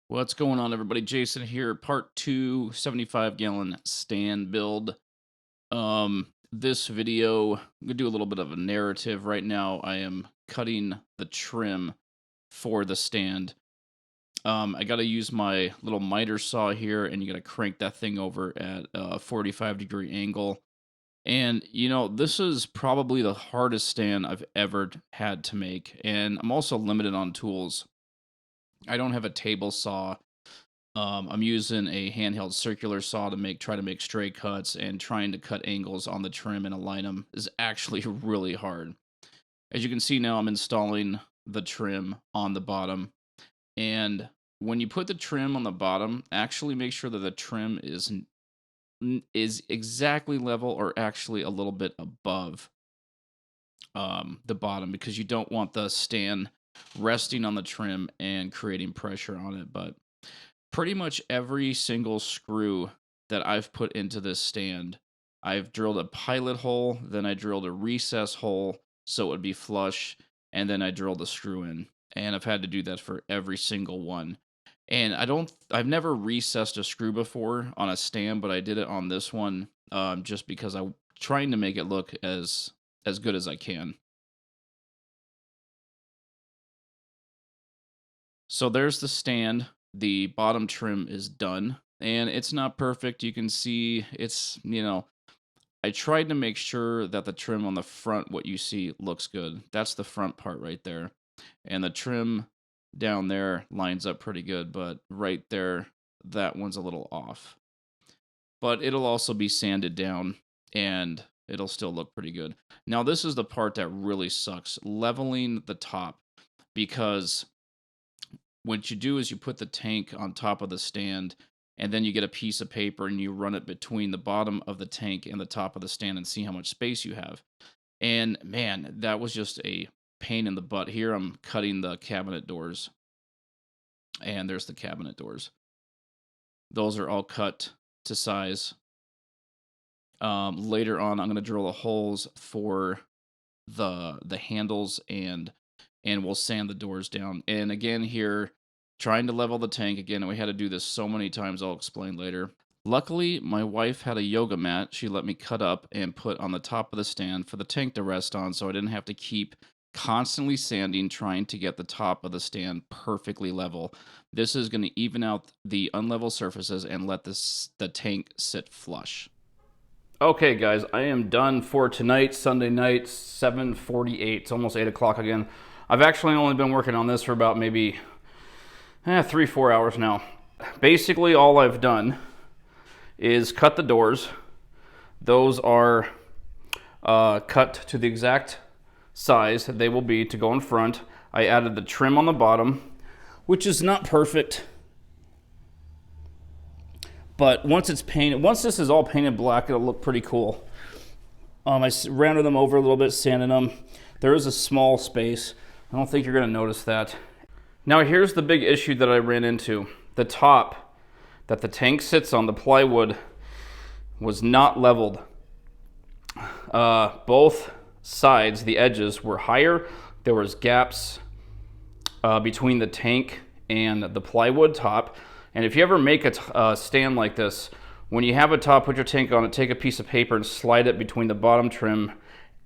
What's going on, everybody? Jason here, part 2, 75-gallon stand build. This video, I'm gonna do a little bit of a narrative. Right now, I am cutting the trim for the stand. I gotta use my little miter saw here, and you gotta crank that thing over at a 45-degree angle. And, this is probably the hardest stand I've ever had to make, and I'm also limited on tools. I don't have a table saw. I'm using a handheld circular saw to try to make stray cuts, and trying to cut angles on the trim and align them is actually really hard. As you can see now, I'm installing the trim on the bottom, and when you put the trim on the bottom, actually make sure that the trim is exactly level, or actually a little bit above the bottom, because you don't want the stand resting on the trim and creating pressure on it. But pretty much every single screw that I've put into this stand, I've drilled a pilot hole, then I drilled a recess hole so it would be flush, and then I drilled a screw in. And I've had to do that for every single one. And I've never recessed a screw before on a stand, but I did it on this one, just because I'm trying to make it look as good as I can. So there's the stand. The bottom trim is done, and it's not perfect. You can see I tried to make sure that the trim on the front, what you see, looks good. That's the front part right there. And the trim down there lines up pretty good, but right there, that one's a little off. But it'll also be sanded down, and it'll still look pretty good. Now, this is the part that really sucks, leveling the top, because what you do is you put the tank on top of the stand, and then you get a piece of paper and you run it between the bottom of the tank and the top of the stand and see how much space you have. And man, that was just a pain in the butt. Here I'm cutting the cabinet doors, and there's the cabinet doors. Those are all cut to size. Later on, I'm going to drill the holes for the handles, and we'll sand the doors down. And again here, trying to level the tank again. We had to do this so many times, I'll explain later. Luckily, my wife had a yoga mat she let me cut up and put on the top of the stand for the tank to rest on, so I didn't have to keep constantly sanding, trying to get the top of the stand perfectly level. This is going to even out the unlevel surfaces and let the tank sit flush. Okay, guys, I am done for tonight, Sunday night, 7:48. It's almost 8 o'clock again. I've actually only been working on this for about maybe 3-4 hours now. Basically, all I've done is cut the doors. Those are cut to the exact size that they will be to go in front. I added the trim on the bottom, which is not perfect. But once it's painted, once this is all painted black, it'll look pretty cool. I rounded them over a little bit, sanded them. There is a small space. I don't think you're going to notice that. Now here's the big issue that I ran into. The top that the tank sits on, the plywood, was not leveled. Both sides, the edges, were higher. There was gaps between the tank and the plywood top. And if you ever make a stand like this, when you have a top, put your tank on it, take a piece of paper and slide it between the bottom trim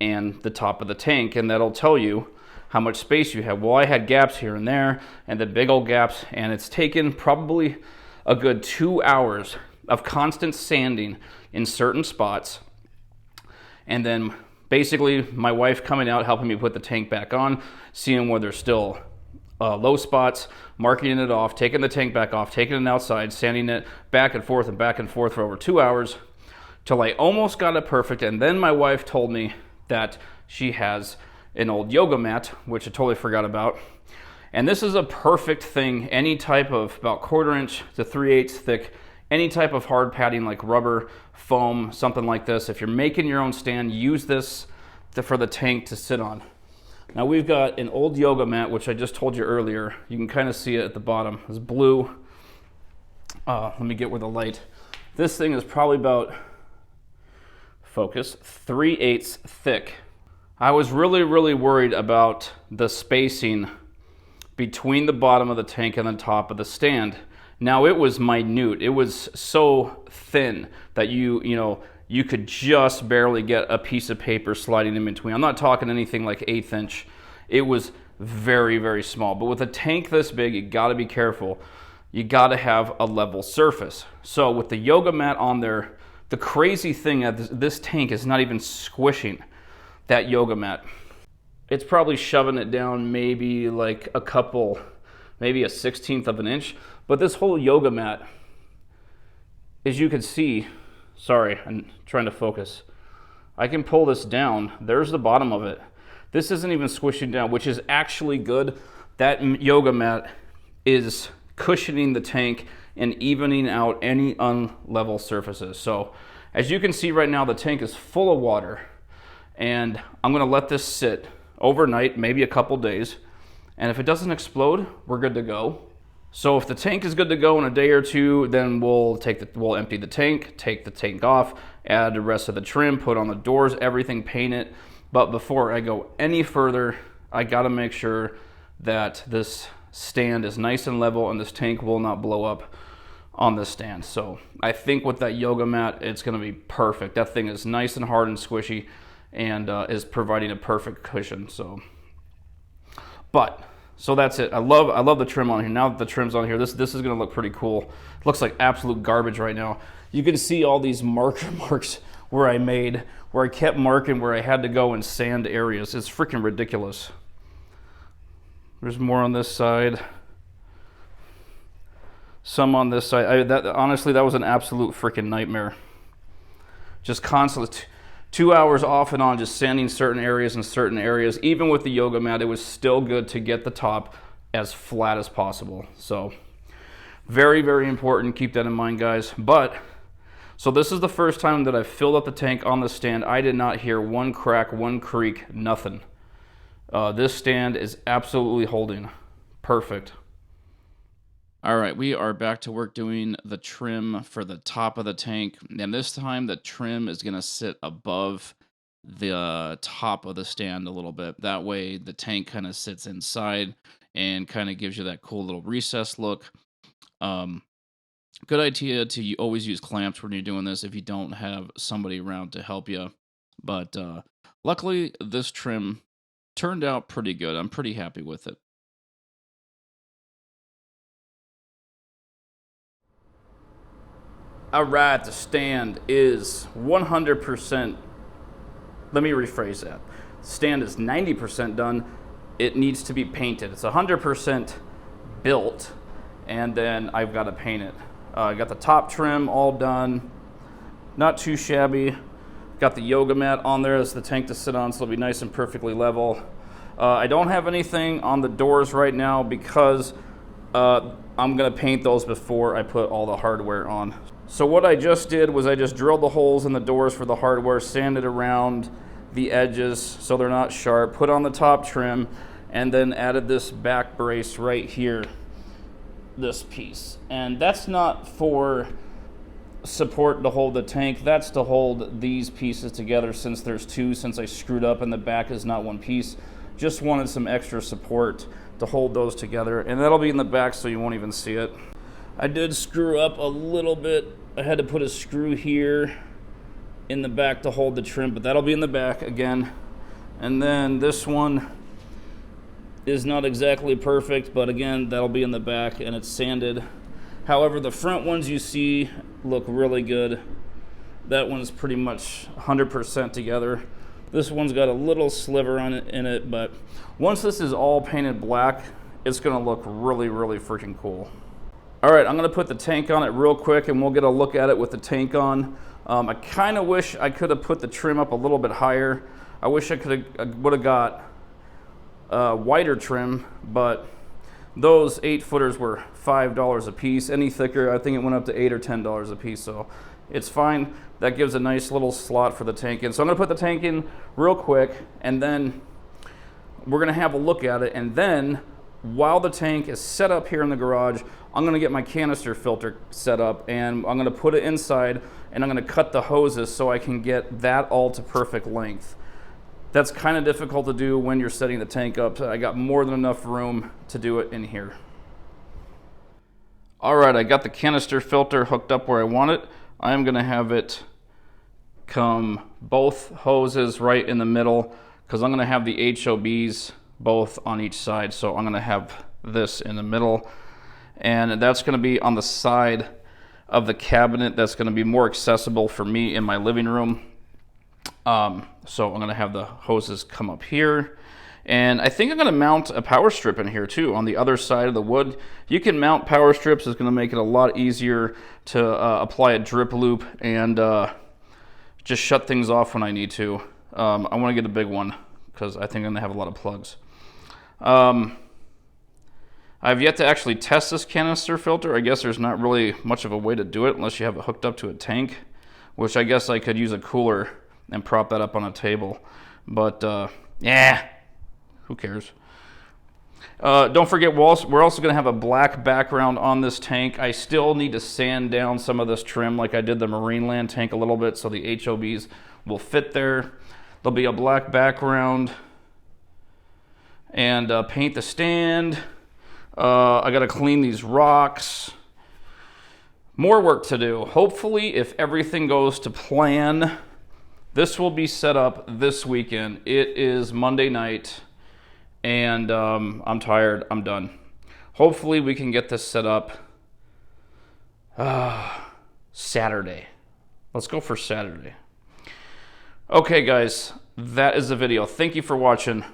and the top of the tank, and that'll tell you how much space you have. Well, I had gaps here and there, and the big old gaps, and it's taken probably a good 2 hours of constant sanding in certain spots, and then basically my wife coming out, helping me put the tank back on, seeing where there's still low spots, marking it off, taking the tank back off, taking it outside, sanding it back and forth for over 2 hours, till I almost got it perfect. And then my wife told me that she has an old yoga mat, which I totally forgot about. And this is a perfect thing, any type of, about 1/4 inch to 3/8 thick, any type of hard padding like rubber, foam, something like this. If you're making your own stand, use this for the tank to sit on. Now we've got an old yoga mat, which I just told you earlier. You can kind of see it at the bottom. It's blue. Let me get where the light. This thing is probably about, focus, 3/8 thick. I was really worried about the spacing between the bottom of the tank and the top of the stand. Now it was minute. It was so thin that you could just barely get a piece of paper sliding in between. I'm not talking anything like 1/8 inch. It was very, very small. But with a tank this big, you got to be careful. You got to have a level surface. So with the yoga mat on there, the crazy thing is this tank is not even squishing that yoga mat. It's probably shoving it down maybe like maybe a 1/16 of an inch. But this whole yoga mat, as you can see, sorry, I'm trying to focus. I can pull this down. There's the bottom of it. This isn't even squishing down, which is actually good. That yoga mat is cushioning the tank and evening out any unlevel surfaces. So as you can see right now, the tank is full of water, and I'm gonna let this sit overnight, maybe a couple days. And if it doesn't explode, we're good to go. So if the tank is good to go in a day or two, then we'll empty the tank, take the tank off, add the rest of the trim, put on the doors, everything, paint it. But before I go any further, I gotta make sure that this stand is nice and level and this tank will not blow up on this stand. So I think with that yoga mat, it's gonna be perfect. That thing is nice and hard and squishy and is providing a perfect cushion. So that's it. I love the trim on here. Now that the trim's on here, this is gonna look pretty cool. It looks like absolute garbage right now. You can see all these marks where I kept marking where I had to go and sand areas. It's freaking ridiculous. There's more on this side. Some on this side. Honestly, that was an absolute freaking nightmare. Just constantly 2 hours off and on, just sanding certain areas and certain areas. Even with the yoga mat, it was still good to get the top as flat as possible. So very, very important. Keep that in mind, guys. So this is the first time that I've filled up the tank on the stand. I did not hear one crack, one creak, nothing. This stand is absolutely holding perfect. All right, we are back to work doing the trim for the top of the tank. And this time the trim is gonna sit above the top of the stand a little bit. That way the tank kind of sits inside and kind of gives you that cool little recessed look. Good idea to always use clamps when you're doing this if you don't have somebody around to help you. But luckily this trim turned out pretty good. I'm pretty happy with it. All right, the stand is 100%. Let me rephrase that. The stand is 90% done. It needs to be painted. It's 100% built, and then I've got to paint it. I got the top trim all done. Not too shabby. Got the yoga mat on there as the tank to sit on, so it'll be nice and perfectly level. I don't have anything on the doors right now because I'm gonna paint those before I put all the hardware on. So what I just did was I just drilled the holes in the doors for the hardware, sanded around the edges so they're not sharp, put on the top trim, and then added this back brace right here, this piece. And that's not for support to hold the tank, that's to hold these pieces together since there's two, since I screwed up and the back is not one piece. Just wanted some extra support to hold those together, and that'll be in the back so you won't even see it. I did screw up a little bit. I had to put a screw here in the back to hold the trim, but that'll be in the back again. And then this one is not exactly perfect, but again, that'll be in the back and it's sanded. However, the front ones you see look really good. That one's pretty much 100% together. This one's got a little sliver on it in it, but once this is all painted black, it's gonna look really, really freaking cool. All right, I'm gonna put the tank on it real quick and we'll get a look at it with the tank on. I kind of wish I could have put the trim up a little bit higher. I wish I would have got wider trim, but those 8-footers were $5 a piece. Any thicker, I think it went up to $8 or $10 a piece, so it's fine. That gives a nice little slot for the tank in. So I'm gonna put the tank in real quick, and then we're gonna have a look at it, and then while the tank is set up here in the garage, I'm gonna get my canister filter set up, and I'm gonna put it inside, and I'm gonna cut the hoses so I can get that all to perfect length. That's kind of difficult to do when you're setting the tank up. I got more than enough room to do it in here. All right, I got the canister filter hooked up where I want it. I'm gonna have it come both hoses right in the middle because I'm gonna have the HOBs both on each side. So I'm gonna have this in the middle, and that's gonna be on the side of the cabinet that's gonna be more accessible for me in my living room. So I'm gonna have the hoses come up here. And I think I'm going to mount a power strip in here too on the other side of the wood. You can mount power strips. It's going to make it a lot easier to apply a drip loop and just shut things off when I need to. I want to get a big one because I think I'm going to have a lot of plugs. I've yet to actually test this canister filter. I guess there's not really much of a way to do it unless you have it hooked up to a tank, which I guess I could use a cooler and prop that up on a table. But yeah. Who cares? Don't forget, we're also going to have a black background on this tank. I still need to sand down some of this trim like I did the Marineland tank a little bit so the HOBs will fit there. There'll be a black background and paint the stand. I got to clean these rocks. More work to do. Hopefully, if everything goes to plan, this will be set up this weekend. It is Monday night. And I'm tired. I'm done. Hopefully we can get this set up Saturday. Let's go for Saturday. Okay, guys, that is the video. Thank you for watching.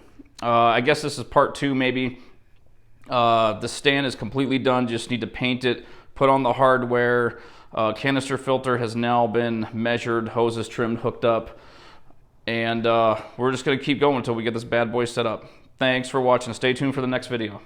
I guess this is part 2 maybe. The stand is completely done. Just need to paint it, put on the hardware. Canister filter has now been measured, hoses trimmed, hooked up. And we're just going to keep going until we get this bad boy set up. Thanks for watching. Stay tuned for the next video.